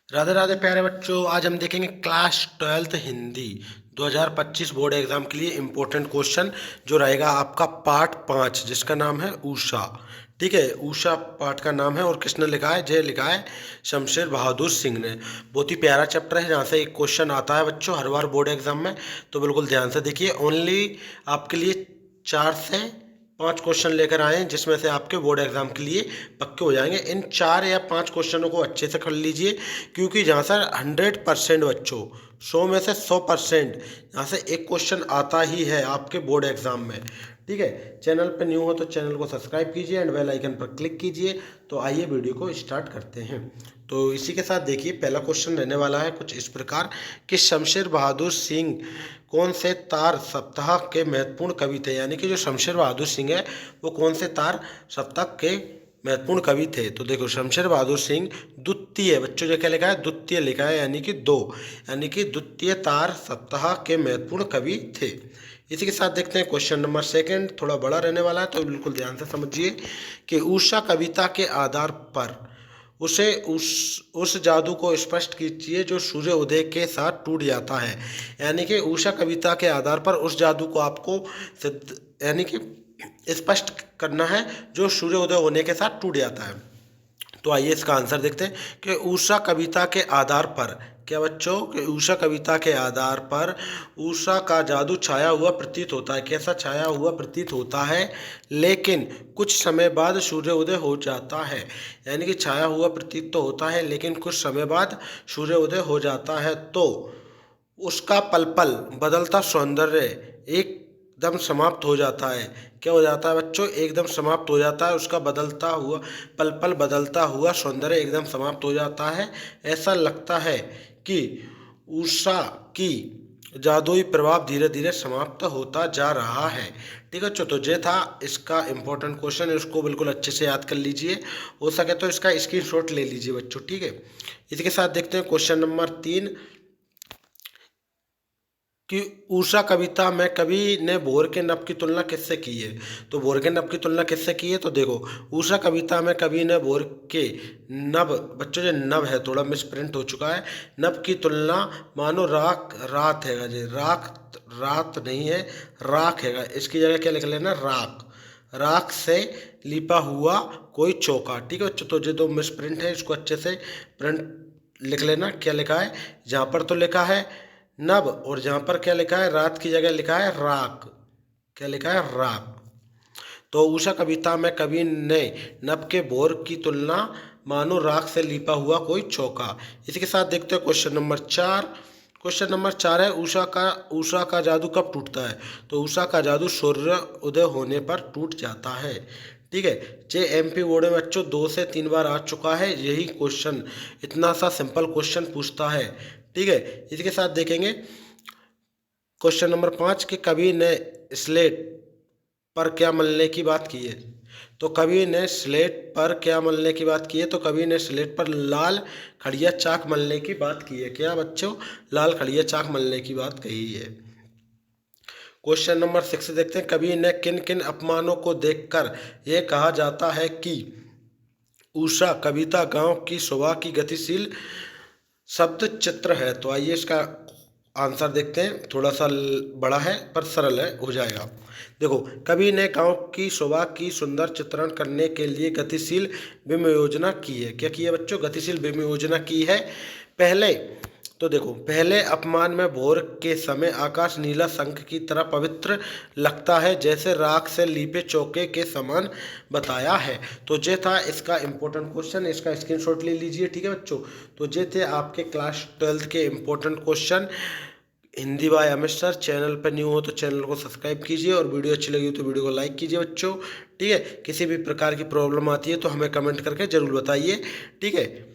राधे राधे प्यारे बच्चों, आज हम देखेंगे class 12th Hindi 2025 board exam के लिए इम्पोर्टेंट क्वेश्चन जो रहेगा आपका पार्ट 5, जिसका नाम है ऊषा। ठीक है, ऊषा पार्ट का नाम है और किसने लिखा है? जय लिखा है शमशेर बहादुर सिंह ने। बहुत ही प्यारा चैप्टर है, जहाँ से एक क्वेश्चन आता है बच्चों हर बार बोर्ड एग्जाम में, तो बिल्कुल ध्यान से देखिए। ओनली आपके लिए 4 से 5 क्वेश्चन लेकर आए हैं, जिसमें से आपके बोर्ड एग्जाम के लिए पक्के हो जाएंगे। इन 4 या 5 क्वेश्चनों को अच्छे से कर लीजिए, क्योंकि जहाँ से 100% बच्चों 100 में से 100% यहाँ से एक क्वेश्चन आता ही है आपके बोर्ड एग्जाम में। ठीक है, चैनल पर न्यू हो तो चैनल को सब्सक्राइब कीजिए एंड बेल आइकन पर क्लिक कीजिए। तो आइए वीडियो को स्टार्ट करते हैं। तो इसी के साथ देखिए, पहला क्वेश्चन रहने वाला है कुछ इस प्रकार कि शमशेर बहादुर सिंह कौन से तार सप्ताह के महत्वपूर्ण कवि थे। यानी कि जो शमशेर बहादुर सिंह है वो कौन से तार सप्ताह के महत्वपूर्ण कवि थे। तो देखो, शमशेर बहादुर सिंह द्वितीय, बच्चों जो क्या लिखा है? द्वितीय लिखा है, यानी कि 2, यानी कि द्वितीय तार सप्ताह के महत्वपूर्ण कवि थे। इसी के साथ देखते हैं क्वेश्चन नंबर 2, थोड़ा बड़ा रहने वाला है, तो बिल्कुल ध्यान से समझिए कि उषा कविता के आधार पर उसे उस जादू को स्पष्ट कीजिए जो सूर्य उदय के साथ टूट जाता है। यानी कि उषा कविता के आधार पर उस जादू को आपको सिद्ध यानी कि स्पष्ट करना है जो सूर्य उदय होने के साथ टूट जाता है। तो आइए इसका आंसर देखते हैं कि उषा कविता के आधार पर, क्या बच्चों, कि उषा कविता के आधार पर उषा का जादू छाया हुआ प्रतीत होता है। कैसा छाया हुआ प्रतीत होता है? लेकिन कुछ समय बाद सूर्योदय हो जाता है। यानी कि छाया हुआ प्रतीत तो होता है, लेकिन कुछ समय बाद सूर्योदय हो जाता है। तो उसका पल पल बदलता सौंदर्य एकदम समाप्त हो जाता है। क्या हो जाता है बच्चों? एकदम समाप्त हो जाता है। उसका बदलता हुआ पल पल बदलता हुआ सौंदर्य एकदम समाप्त हो जाता है। ऐसा लगता है कि उषा की जादुई प्रभाव धीरे धीरे समाप्त होता जा रहा है। ठीक है बच्चों, तो ये था इसका इम्पोर्टेंट क्वेश्चन है, उसको बिल्कुल अच्छे से याद कर लीजिए। हो सके तो इसका स्क्रीनशॉट ले लीजिए बच्चों। ठीक है, इसी के साथ देखते हैं क्वेश्चन नंबर 3 कि उषा कविता में कवि ने भोर के नभ की तुलना किससे की है। तो भोर के नभ की तुलना किससे की है? तो देखो, उषा कविता में कवि ने भोर के नभ, बच्चों जो नभ है थोड़ा मिसप्रिंट हो चुका है, नभ की तुलना मानो राख रात है जी, राख रात नहीं है, राख है। इसकी जगह क्या लिख लेना? राख। राख से लिपा हुआ कोई चौका। ठीक है बच्चों, तो ये दो मिसप्रिंट है, इसको अच्छे से प्रिंट लिख लेना। क्या लिखा है? जहाँ पर तो लिखा है नभ, और जहाँ पर क्या लिखा है? रात की जगह लिखा है राख। क्या लिखा है? राख। तो उषा कविता में कवि ने नभ के भोर की तुलना मानो राख से लिपा हुआ कोई चौका। इसी के साथ देखते हैं क्वेश्चन नंबर 4। क्वेश्चन नंबर 4 है उषा का जादू कब टूटता है। तो उषा का जादू सूर्य उदय होने पर टूट जाता है। ठीक है, जे एमपी बोर्ड में बच्चों 2 से 3 बार आ चुका है यही क्वेश्चन। इतना सा सिंपल क्वेश्चन पूछता है। ठीक है, इसके साथ देखेंगे क्वेश्चन नंबर 5 के कवि ने स्लेट पर क्या मलने की बात की है। तो कवि ने स्लेट पर क्या मलने की बात की है? तो कवि ने स्लेट पर लाल खड़िया चाक मलने की बात की है। क्या बच्चों? लाल खड़िया चाक मलने की बात कही है। क्वेश्चन नंबर 6 देखते हैं, कवि ने किन किन अपमानों को देखकर यह कहा जाता है कि उषा कविता गांव की शोभा की गतिशील शब्द चित्र है। तो आइए इसका आंसर देखते हैं, थोड़ा सा बड़ा है पर सरल है, हो जाएगा। देखो, कवि ने गांव की शोभा की सुंदर चित्रण करने के लिए गतिशील बिंब योजना की है। क्या की है बच्चों? गतिशील बिंब योजना की है। पहले तो देखो, पहले अपमान में भोर के समय आकाश नीला शंख की तरह पवित्र लगता है, जैसे राख से लीपे चौके के समान बताया है। तो ये था इसका इम्पोर्टेंट क्वेश्चन, इसका स्क्रीनशॉट ले लीजिए। ठीक है बच्चों, तो ये थे आपके क्लास 12th के important question Hindi by Amit sir. Channel पर न्यू हो तो चैनल को सब्सक्राइब कीजिए, और वीडियो अच्छी लगी हो तो वीडियो को लाइक कीजिए बच्चों। ठीक है, किसी भी प्रकार की प्रॉब्लम आती है तो हमें कमेंट करके ज़रूर बताइए। ठीक है।